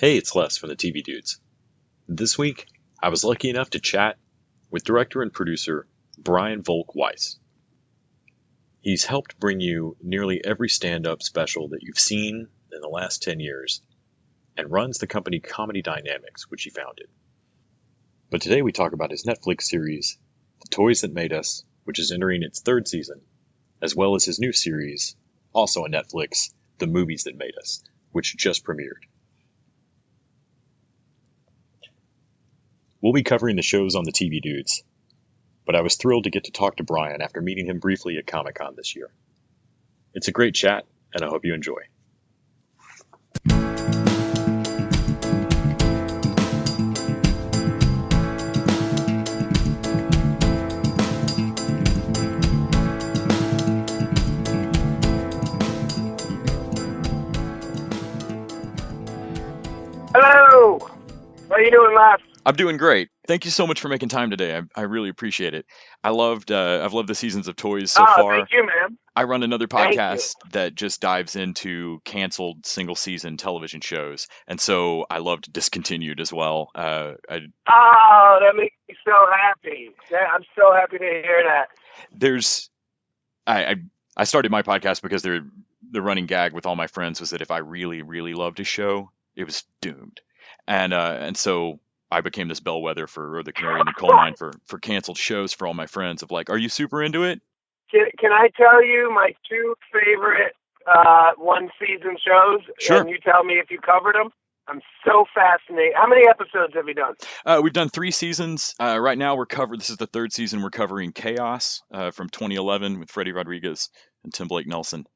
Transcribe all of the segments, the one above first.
Hey, it's Les from the TV Dudes. This week, I was lucky enough to chat with director and producer Brian Volk-Weiss. He's helped bring you nearly every stand-up special that you've seen in the last 10 years and runs the company Comedy Dynamics, which he founded. But today we talk about his Netflix series, The Toys That Made Us, which is entering its third season, as well as his new series, also on Netflix, The Movies That Made Us, which just premiered. We'll be covering the shows on the TV Dudes, but I was thrilled to get to talk to Brian after meeting him briefly at Comic-Con this year. It's a great chat, and I hope you enjoy. Hello! How are you doing, Les? I'm doing great. Thank you so much for making time today. I really appreciate it. I've loved the seasons of Toys so far. Thank you, man. I run another Thank podcast that just dives into canceled single season television shows, and so I loved Discontinued as well. Oh, that makes me so happy. Yeah, I'm so happy to hear that. I started my podcast because the running gag with all my friends was that if I really, really loved a show, it was doomed, and so I became this bellwether or the canary in the coal mine for canceled shows for all my friends of like, are you super into it? Can I tell you my two favorite one-season shows? Sure. And you tell me if you covered them? I'm so fascinated. How many episodes have you done? We've done 3 seasons. Right now this is the 3rd season. We're covering Chaos from 2011 with Freddie Rodriguez and Tim Blake Nelson.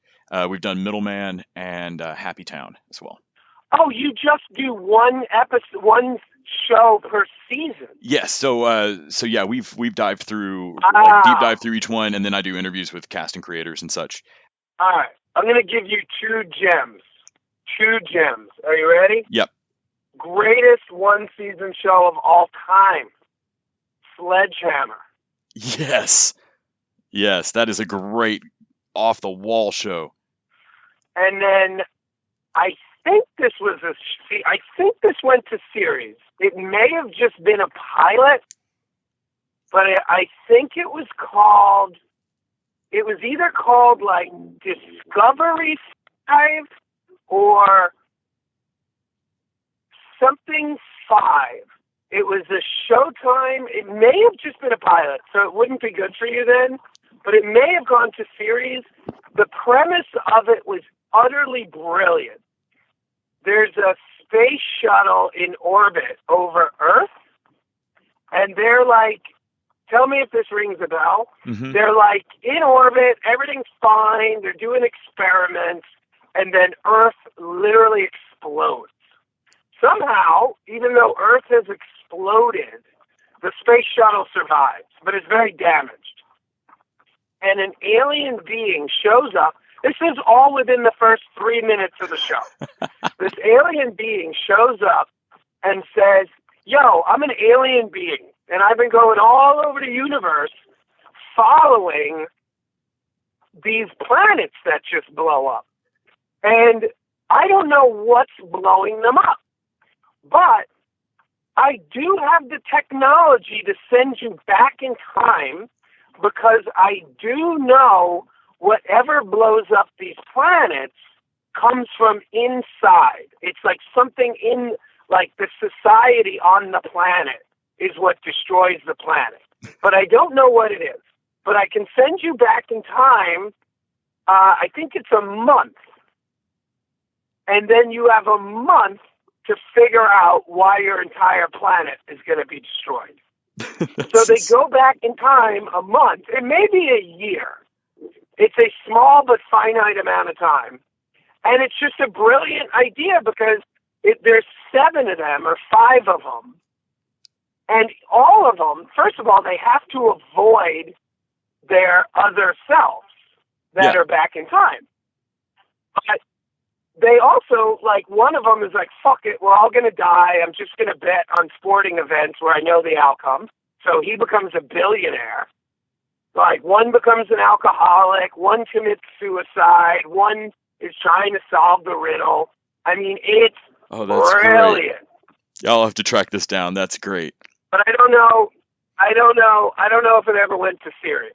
We've done Middleman and Happy Town as well. Oh, you just do one show per season? Yes. So yeah, we've dived through, deep dive through each one, and then I do interviews with cast and creators and such. All right. I'm going to give you two gems. Are you ready? Yep. Greatest one-season show of all time, Sledgehammer. Yes, that is a great off-the-wall show. And then I think this went to series. It may have just been a pilot, but I think it was either called like Discovery 5 or something 5. It was a Showtime. It may have just been a pilot, so it wouldn't be good for you then, but it may have gone to series. The premise of it was utterly brilliant. There's a space shuttle in orbit over Earth, and they're like, tell me if this rings a bell. Mm-hmm. They're like in orbit, everything's fine, they're doing experiments, and then Earth literally explodes. Somehow, even though Earth has exploded, the space shuttle survives, but it's very damaged. And an alien being shows up. This is all within the first 3 minutes of the show. This alien being shows up and says, yo, I'm an alien being, and I've been going all over the universe following these planets that just blow up. And I don't know what's blowing them up, but I do have the technology to send you back in time because I do know whatever blows up these planets comes from inside. It's like something in, like the society on the planet is what destroys the planet. But I don't know what it is. But I can send you back in time, I think it's a month. And then you have a month to figure out why your entire planet is going to be destroyed. So they go back in time a month. It may be a year. It's a small but finite amount of time. And it's just a brilliant idea because there's 7 of them or 5 of them. And all of them, first of all, they have to avoid their other selves that are back in time. But they also, like, one of them is like, fuck it, we're all going to die. I'm just going to bet on sporting events where I know the outcome. So he becomes a billionaire. Like, one becomes an alcoholic, one commits suicide, one is trying to solve the riddle. I mean, it's Oh, that's great. Brilliant. I'll have to track this down. That's great. But I don't know if it ever went to series.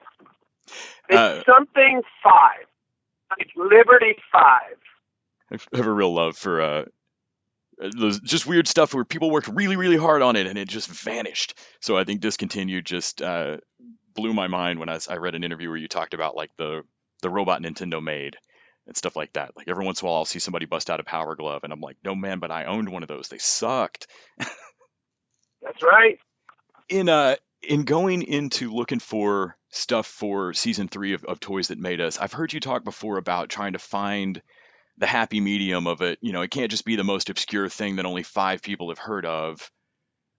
It's something 5, like Liberty 5. I have a real love for those just weird stuff where people worked really, really hard on it and it just vanished. So I think Discontinued just blew my mind when I read an interview where you talked about like the robot Nintendo made and stuff like that. Like every once in a while I'll see somebody bust out a Power Glove and I'm like, no man, but I owned one of those. They sucked. That's right. In going into looking for stuff for season 3 of Toys That Made Us, I've heard you talk before about trying to find the happy medium of it. You know, it can't just be the most obscure thing that only 5 people have heard of.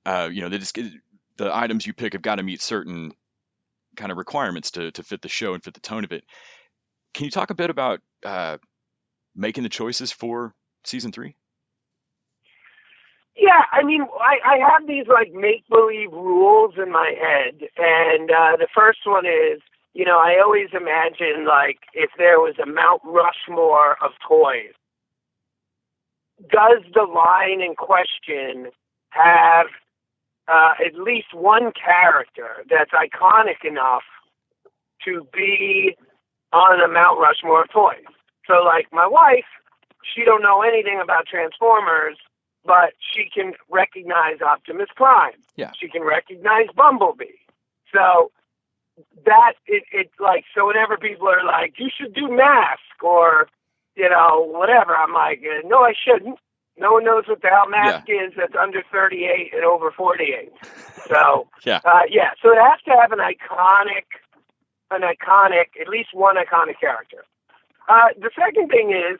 You know, the items you pick have got to meet certain kind of requirements to fit the show and fit the tone of it. Can you talk a bit about making the choices for season 3? Yeah, I mean, I have these like make-believe rules in my head, and the first one is, you know, I always imagine like if there was a Mount Rushmore of toys, does the line in question have at least one character that's iconic enough to be on a Mount Rushmore of toys? So like my wife, she don't know anything about Transformers, but she can recognize Optimus Prime. Yeah. She can recognize Bumblebee. So that it's like, so whenever people are like, you should do Mask or, you know, whatever, I'm like, no, I shouldn't. No one knows what the hell Mask is that's under 38 and over 48. So, yeah. So it has to have an iconic, at least one iconic character. The second thing is,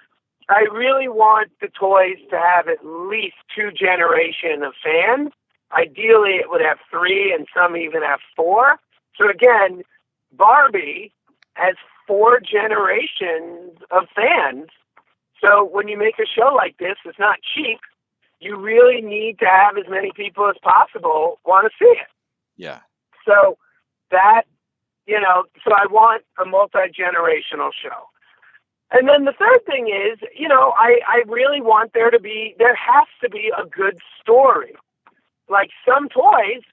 I really want the toys to have at least 2 generations of fans. Ideally, it would have 3, and some even have 4. So again, Barbie has 4 generations of fans. So when you make a show like this, it's not cheap. You really need to have as many people as possible want to see it. Yeah. So that, you know, so I want a multi-generational show. And then the third thing is, you know, I really want there has to be a good story. Like some toys,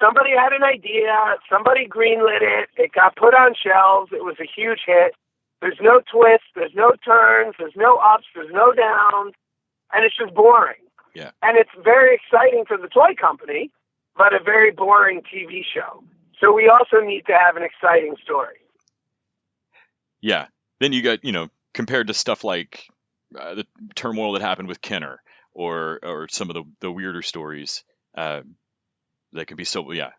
somebody had an idea, somebody greenlit it, it got put on shelves, it was a huge hit. There's no twists, there's no turns, there's no ups, there's no downs, and it's just boring. Yeah. And it's very exciting for the toy company, but a very boring TV show. So we also need to have an exciting story. Yeah. Then you got, you know, compared to stuff like the turmoil that happened with Kenner or some of the weirder stories that could be so, yeah.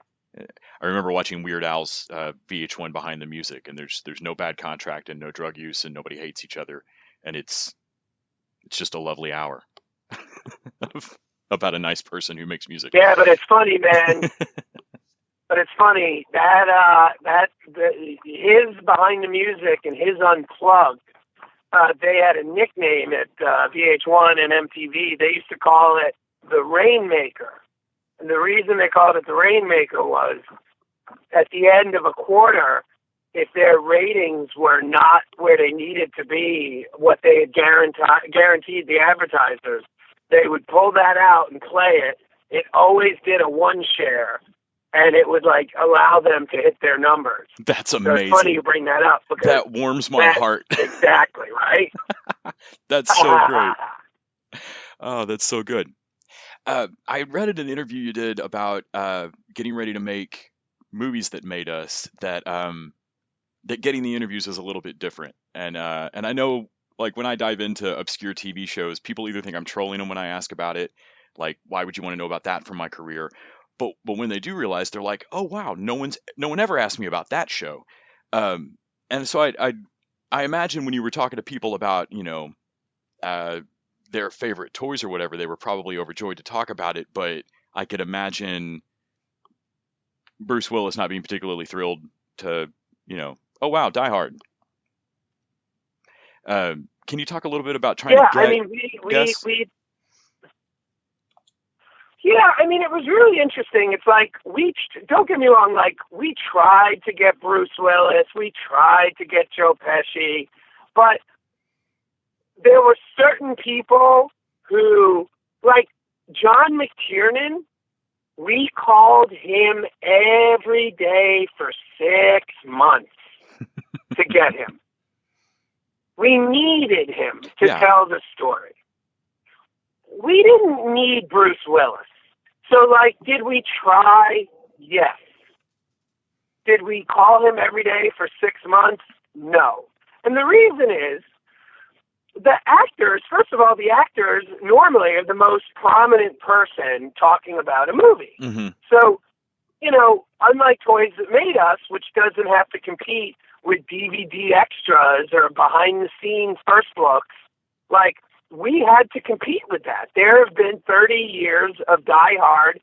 I remember watching Weird Al's VH1 Behind the Music, and there's no bad contract and no drug use and nobody hates each other, and it's just a lovely hour about a nice person who makes music. Yeah, but it's funny, man. But it's funny his Behind the Music and his Unplugged, they had a nickname at VH1 and MTV. They used to call it the Rainmaker. And the reason they called it the Rainmaker was at the end of a quarter, if their ratings were not where they needed to be, what they had guaranteed the advertisers, they would pull that out and play it. It always did a 1 share, and it would like allow them to hit their numbers. That's amazing. So it's funny you bring that up. Because that warms my heart. Exactly, right? That's so great. Oh, that's so good. I read in an interview you did about getting ready to make movies that made us, that getting the interviews is a little bit different. And I know, like, when I dive into obscure TV shows, people either think I'm trolling them when I ask about it, like, why would you want to know about that from my career? But when they do realize, they're like, oh wow, no one ever asked me about that show. And so I imagine when you were talking to people about, you know, their favorite toys or whatever, they were probably overjoyed to talk about it. But I could imagine Bruce Willis not being particularly thrilled to, you know, oh wow, Die Hard. Can you talk a little bit about trying to get? I mean, yeah, I mean, it was really interesting. It's like, don't get me wrong, like, we tried to get Bruce Willis, we tried to get Joe Pesci, but there were certain people who John McTiernan, we called him every day for 6 months to get him. We needed him to tell the story. We didn't need Bruce Willis. So, did we try? Yes. Did we call him every day for 6 months? No. And the reason is, the actors normally are the most prominent person talking about a movie. Mm-hmm. So, unlike Toys That Made Us, which doesn't have to compete with DVD extras or behind-the-scenes first looks, we had to compete with that. There have been 30 years of die-hard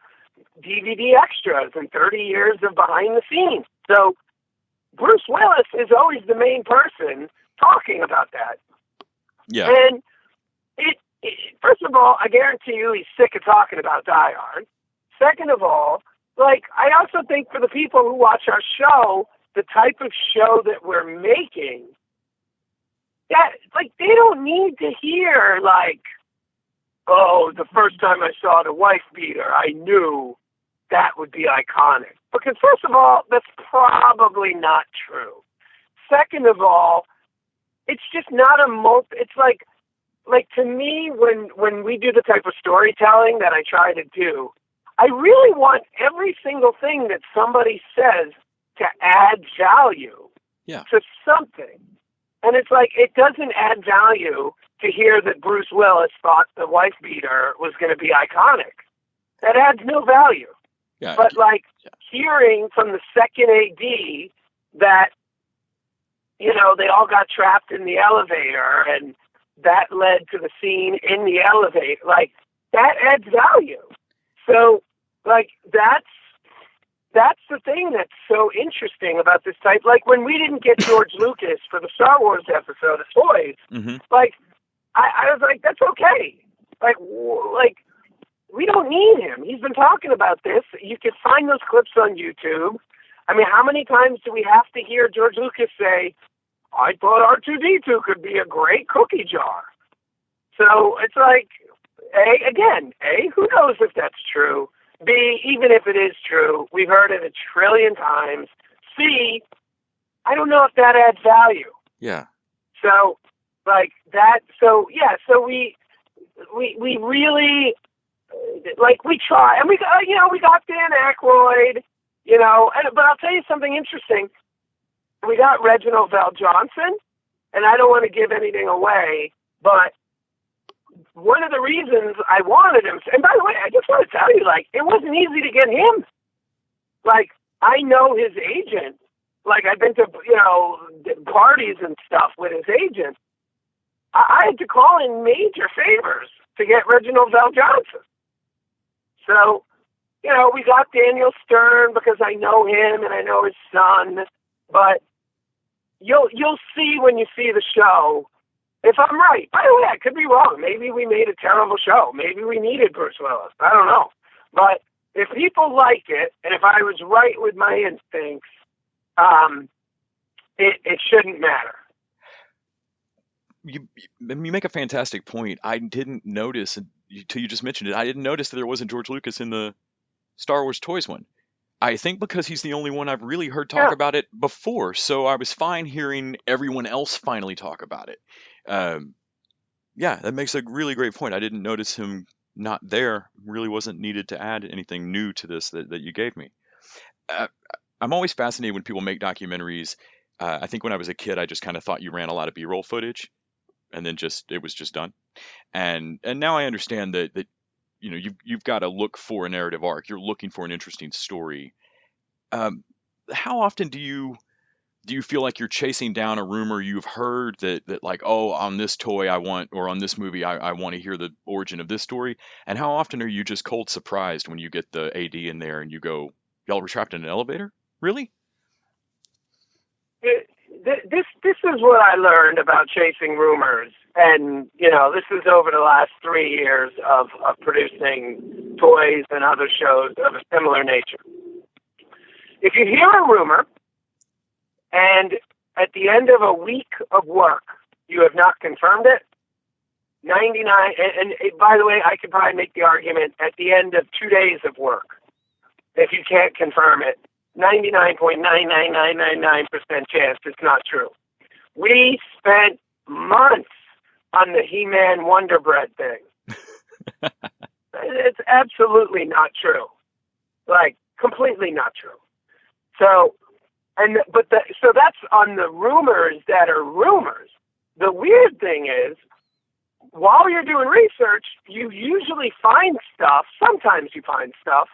DVD extras and 30 years of behind-the-scenes. So Bruce Willis is always the main person talking about that. Yeah. And first of all, I guarantee you he's sick of talking about Die Hard. Second of all, I also think for the people who watch our show, the type of show that we're making, that they don't need to hear oh, the first time I saw the wife beater, I knew that would be iconic. Because first of all, that's probably not true. Second of all, it's just not it's to me, when we do the type of storytelling that I try to do, I really want every single thing that somebody says to add value to something. And it's it doesn't add value to hear that Bruce Willis thought the wife beater was going to be iconic. That adds no value. Yeah. But hearing from the second AD that, they all got trapped in the elevator and that led to the scene in the elevator, that adds value. So, that's the thing that's so interesting about this type. When we didn't get George Lucas for the Star Wars episode of Toys, mm-hmm. I was that's okay. We don't need him. He's been talking about this. You can find those clips on YouTube. I mean, how many times do we have to hear George Lucas say, I thought R2-D2 could be a great cookie jar? So it's A, who knows if that's true? B, even if it is true, we've heard it 1 trillion times. C, I don't know if that adds value. Yeah. So, that, so we really, we try, and we got Dan Aykroyd, but I'll tell you something interesting. We got Reginald VelJohnson, and I don't want to give anything away, but one of the reasons I wanted him, and by the way, I just want to tell you, it wasn't easy to get him. I know his agent. I've been to, parties and stuff with his agent. I had to call in major favors to get Reginald VelJohnson. So, we got Daniel Stern because I know him and I know his son, but you'll see when you see the show if I'm right. By the way, I could be wrong. Maybe we made a terrible show. Maybe we needed Bruce Willis. I don't know. But if people like it, and if I was right with my instincts, it shouldn't matter. You make a fantastic point. I didn't notice, until you just mentioned it, I didn't notice that there wasn't George Lucas in the Star Wars Toys one. I think because he's the only one I've really heard talk about it before, so I was fine hearing everyone else finally talk about it. That makes a really great point. I didn't notice him not there. Really wasn't needed to add anything new to this that you gave me. I'm always fascinated when people make documentaries. I think when I was a kid, I just kind of thought you ran a lot of B-roll footage, and then it was just done. And now I understand that you've got to look for a narrative arc. You're looking for an interesting story. How often do you feel like you're chasing down a rumor you've heard that on this toy I want, or on this movie I want to hear the origin of this story? And how often are you just cold surprised when you get the AD in there and you go, y'all were trapped in an elevator? Really? This is what I learned about chasing rumors, and this is over the last 3 years of producing toys and other shows of a similar nature. If you hear a rumor, and at the end of a week of work you have not confirmed it, by the way, I could probably make the argument at the end of 2 days of work, if you can't confirm it, 99.99999% chance it's not true. We spent months on the He-Man Wonder Bread thing. It's absolutely not true. Like, completely not true. So that's on the rumors that are rumors. The weird thing is, while you're doing research, you usually find stuff, sometimes you find stuff,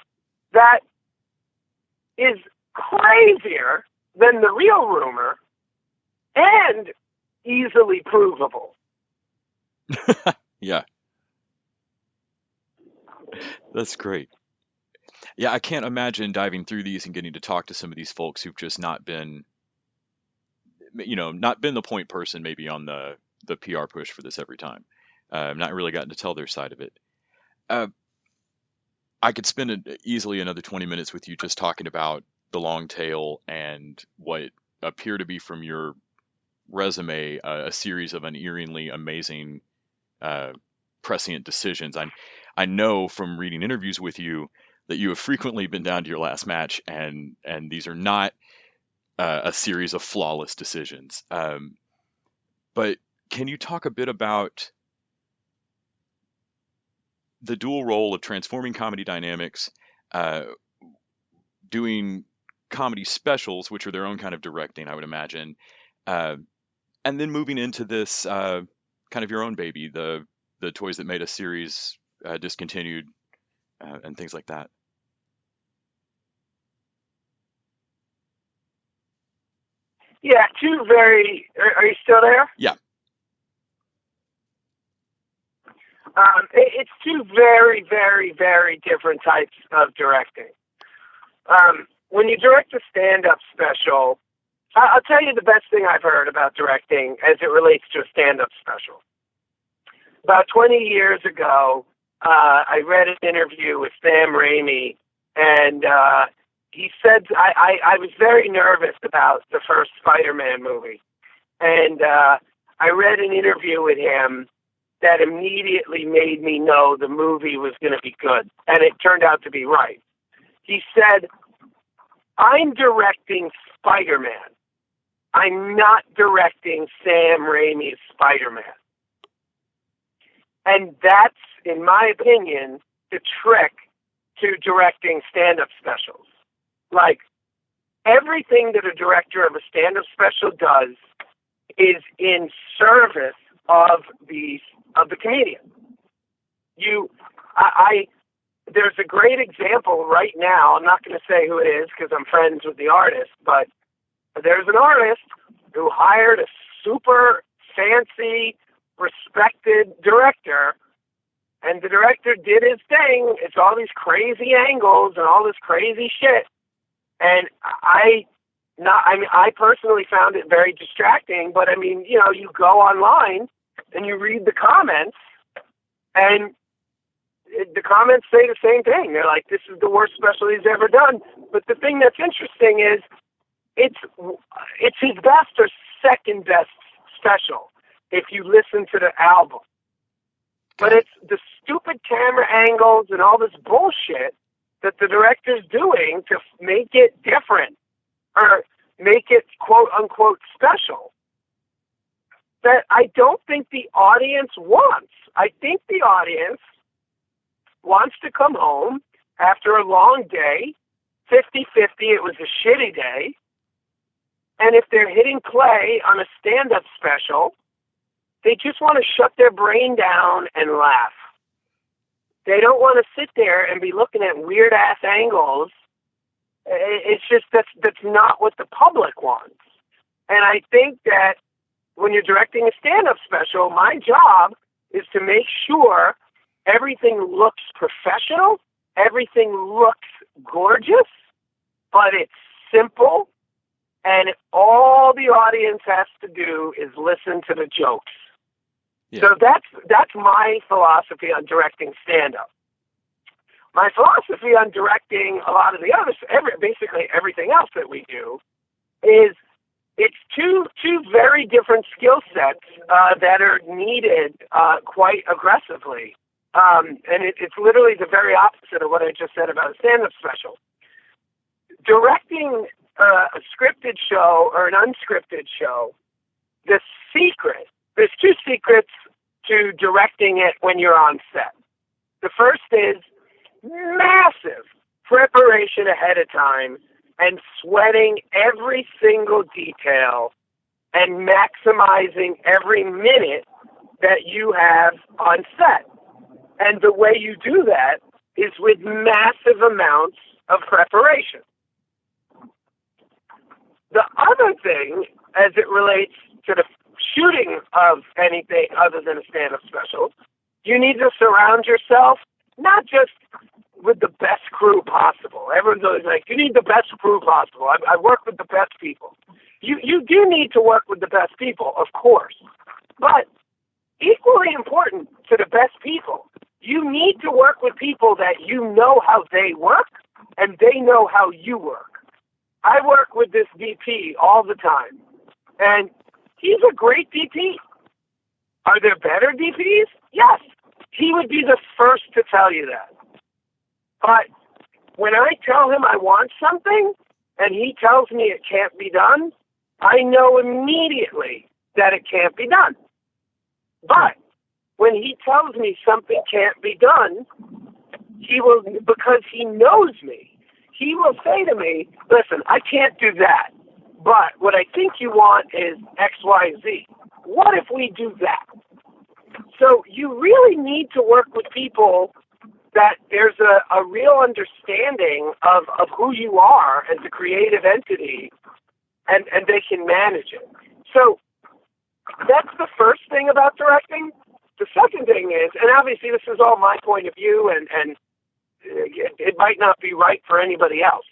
that is crazier than the real rumor and easily provable. Yeah. That's great. Yeah, I can't imagine diving through these and getting to talk to some of these folks who've just not been the point person maybe on the PR push for this every time. Not really gotten to tell their side of it. I could spend easily another 20 minutes with you just talking about the long tail and what appear to be from your resume a series of unerringly amazing prescient decisions. I know from reading interviews with you that you have frequently been down to your last match, and these are not a series of flawless decisions. But can you talk a bit about the dual role of transforming comedy dynamics, doing comedy specials, which are their own kind of directing, I would imagine, and then moving into this kind of your own baby, the Toys That Made Us series discontinued, and things like that? Yeah, are you still there? Yeah. It's two very, very, very different types of directing. When you direct a stand-up special, I'll tell you the best thing I've heard about directing as it relates to a stand-up special. About 20 years ago, I read an interview with Sam Raimi, and he said, I was very nervous about the first Spider-Man movie, and I read an interview with him that immediately made me know the movie was going to be good, and it turned out to be right. He said, I'm directing Spider-Man. I'm not directing Sam Raimi's Spider-Man. And that's, in my opinion, the trick to directing stand-up specials. Like, everything that a director of a stand-up special does is in service of the comedian. There's a great example right now. I'm not going to say who it is because I'm friends with the artist, but there's an artist who hired a super fancy, respected director, and the director did his thing. It's all these crazy angles and all this crazy shit. And I personally found it very distracting, but I mean, you go online and you read the comments, and the comments say the same thing. They're like, this is the worst special he's ever done. But the thing that's interesting is it's his best or second best special if you listen to the album. But it's the stupid camera angles and all this bullshit that the director's doing to make it different or make it quote unquote special that I don't think the audience wants. I think the audience wants to come home after a long day, 50-50, it was a shitty day, and if they're hitting play on a stand-up special, they just want to shut their brain down and laugh. They don't want to sit there and be looking at weird-ass angles. It's just that's not what the public wants. And I think that when you're directing a stand-up special, my job is to make sure everything looks professional, everything looks gorgeous, but it's simple, and all the audience has to do is listen to the jokes. Yeah. So that's my philosophy on directing stand-up. My philosophy on directing a lot of the others, basically everything else that we do, is it's two very different skill sets that are needed quite aggressively. And it's literally the very opposite of what I just said about a stand-up special. Directing a scripted show or an unscripted show, there's two secrets to directing it when you're on set. The first is massive preparation ahead of time and sweating every single detail and maximizing every minute that you have on set. And the way you do that is with massive amounts of preparation. The other thing, as it relates to the shooting of anything other than a stand-up special, you need to surround yourself not just with the best crew possible. Everyone's always like, you need the best crew possible. I work with the best people. You do need to work with the best people, of course. But equally important to the best people, you need to work with people that you know how they work and they know how you work. I work with this DP all the time, and he's a great DP. Are there better DPs? Yes. He would be the first to tell you that. But when I tell him I want something and he tells me it can't be done, I know immediately that it can't be done. But when he tells me something can't be done, he will, because he knows me, he will say to me, listen, I can't do that, but what I think you want is X, Y, Z. What if we do that? So you really need to work with people that there's a real understanding of who you are as a creative entity, and they can manage it. So that's the first thing about directing. The second thing is, and obviously this is all my point of view, and it might not be right for anybody else.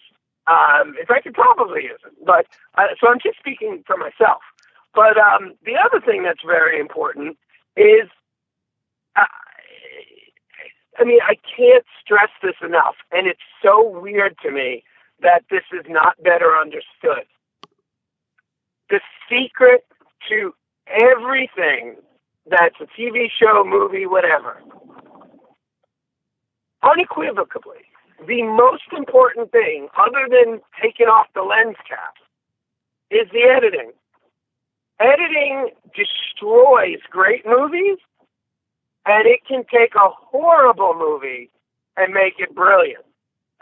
In fact, it probably isn't. But so I'm just speaking for myself. But the other thing that's very important is, I can't stress this enough, and it's so weird to me that this is not better understood. The secret to everything that's a TV show, movie, whatever, unequivocally, the most important thing, other than taking off the lens cap, is the editing. Editing destroys great movies, and it can take a horrible movie and make it brilliant.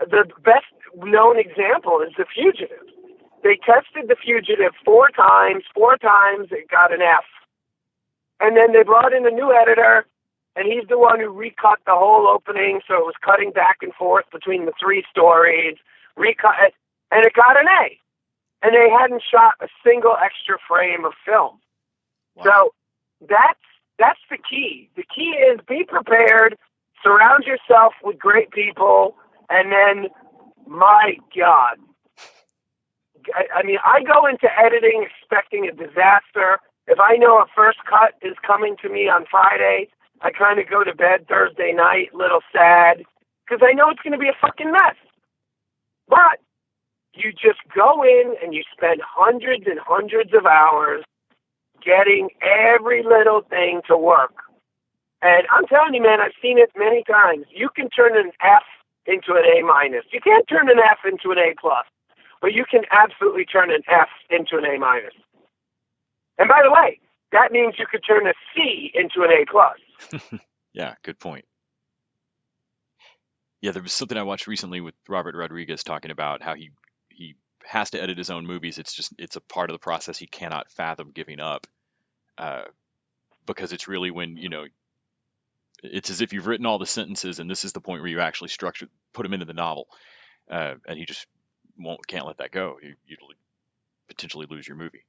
The best known example is The Fugitive. They tested The Fugitive 4 times. 4 times it got an F. And then they brought in a new editor, and he's the one who recut the whole opening, so it was cutting back and forth between the 3 stories, recut it, and it got an A. And they hadn't shot a single extra frame of film. Wow. So that's the key. The key is be prepared, surround yourself with great people, and then, my God, I go into editing expecting a disaster. If I know a first cut is coming to me on Friday, I kind of go to bed Thursday night, a little sad, because I know it's going to be a fucking mess. But you just go in and you spend hundreds and hundreds of hours getting every little thing to work. And I'm telling you, man, I've seen it many times. You can turn an F into an A-. You can't turn an F into an A+, but you can absolutely turn an F into an A-. And by the way, that means you could turn a C into an A+. Yeah, good point. Yeah, there was something I watched recently with Robert Rodriguez talking about how he has to edit his own movies. It's a part of the process he cannot fathom giving up, because it's really when, it's as if you've written all the sentences and this is the point where you actually put them into the novel, and he just can't let that go. You'd potentially lose your movie.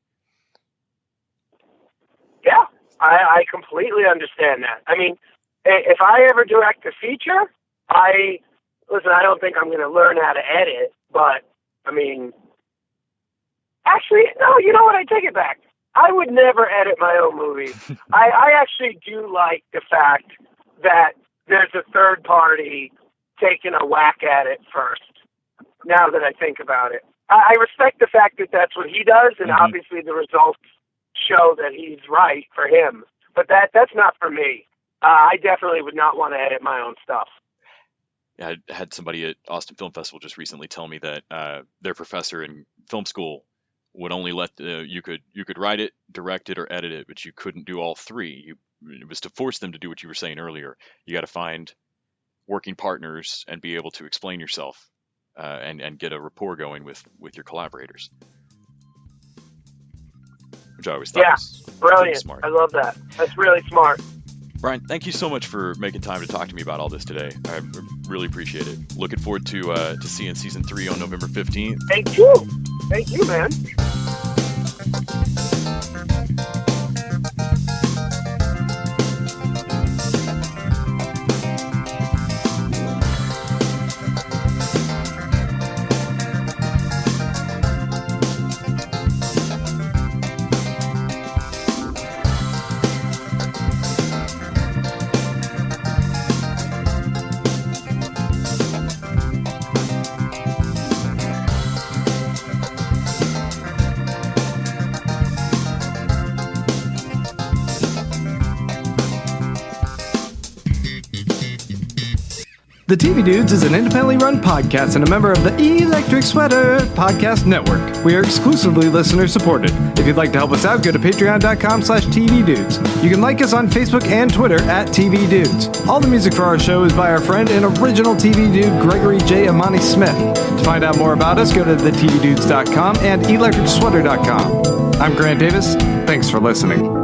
Yeah, I completely understand that. I mean, if I ever direct a feature, I don't think I'm going to learn how to edit, but actually, no, you know what? I take it back. I would never edit my own movie. I actually do like the fact that there's a third party taking a whack at it first, now that I think about it. I respect the fact that that's what he does, and obviously the results show that he's right for him. But that's not for me. I definitely would not want to edit my own stuff. Yeah, I had somebody at Austin Film Festival just recently tell me that their professor in film school would only let you could write it, direct it, or edit it, but you couldn't do all three. It was to force them to do what you were saying earlier. You got to find working partners and be able to explain yourself and get a rapport going with your collaborators, which I always thought was brilliant. Smart. I love that. That's really smart. Brian, thank you so much for making time to talk to me about all this today. I really appreciate it. Looking forward to seeing season 3 on November 15th. Thank you. Thank you, man. The TV Dudes is an independently run podcast and a member of the Electric Sweater Podcast Network. We are exclusively listener supported. If you'd like to help us out, go to patreon.com/TVDudes. You can like us on Facebook and Twitter at TV Dudes. All the music for our show is by our friend and original TV dude, Gregory J. Amani Smith. To find out more about us, go to thetvdudes.com and electricsweater.com. I'm Grant Davis. Thanks for listening.